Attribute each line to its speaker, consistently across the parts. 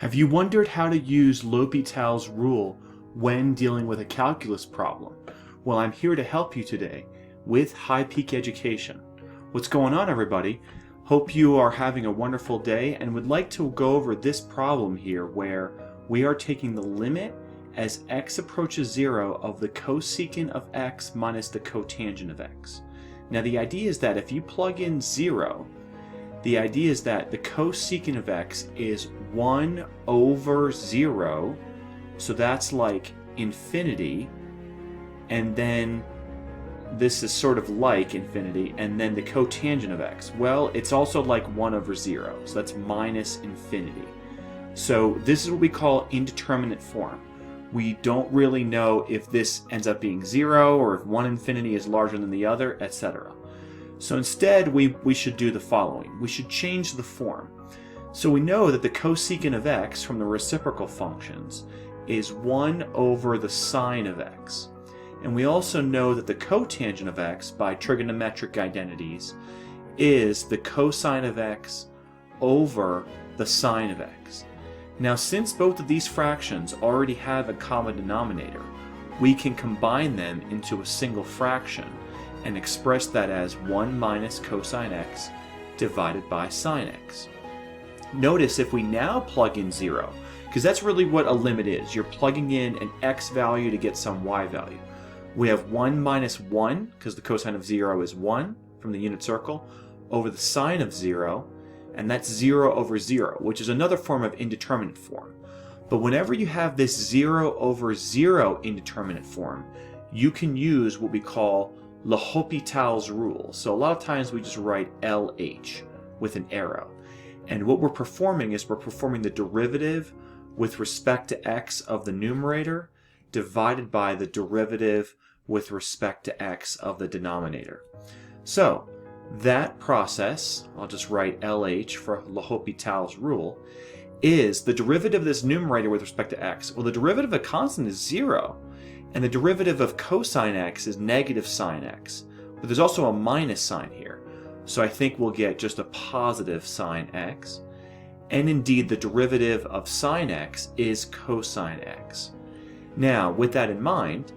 Speaker 1: Have you wondered how to use L'Hopital's rule when dealing with a calculus problem? Well, I'm here to help you today with High Peak Education. What's going on, everybody? Hope you are having a wonderful day and would like to go over this problem here where we are taking the limit as x approaches 0 of the cosecant of x minus the cotangent of x. Now the idea is that if you plug in 0, the idea is that the cosecant of x is 1 over 0, so that's like infinity, and then this is sort of like infinity, and then the cotangent of x, well, it's also like 1 over 0, so that's minus infinity. So this is what we call indeterminate form. We don't really know if this ends up being 0 or if one infinity is larger than the other, etc. So instead, we should do the following. We should change the form. So we know that the cosecant of x from the reciprocal functions is 1 over the sine of x. And we also know that the cotangent of x by trigonometric identities is the cosine of x over the sine of x. Now, since both of these fractions already have a common denominator, we can combine them into a single fraction and express that as 1 minus cosine x divided by sine x. Notice if we now plug in 0, because that's really what a limit is. You're plugging in an x value to get some y value. We have 1 minus 1, because the cosine of 0 is 1 from the unit circle, over the sine of 0, and that's 0 over 0, which is another form of indeterminate form. But whenever you have this 0 over 0 indeterminate form, you can use what we call L'Hopital's rule. So a lot of times we just write LH with an arrow. And what we're performing is we're performing the derivative with respect to x of the numerator divided by the derivative with respect to x of the denominator. So that process, I'll just write LH for L'Hopital's rule, is the derivative of this numerator with respect to x. Well, the derivative of a constant is 0. And the derivative of cosine x is negative sine x. But there's also a minus sign here. So I think we'll get just a positive sine x. And indeed, the derivative of sine x is cosine x. Now, with that in mind,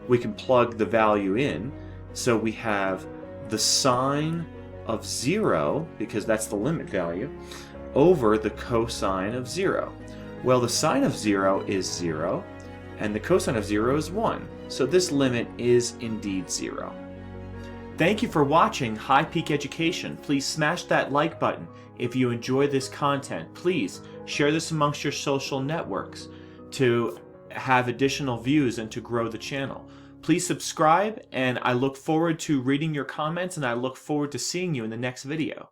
Speaker 1: we can plug the value in. So we have the sine of 0, because that's the limit value, over the cosine of 0. Well, the sine of 0 is 0. And the cosine of 0 is 1. So this limit is indeed 0. Thank you for watching High Peak Education. Please smash that like button if you enjoy this content. Please share this amongst your social networks to have additional views and to grow the channel. Please subscribe, and I look forward to reading your comments, and I look forward to seeing you in the next video.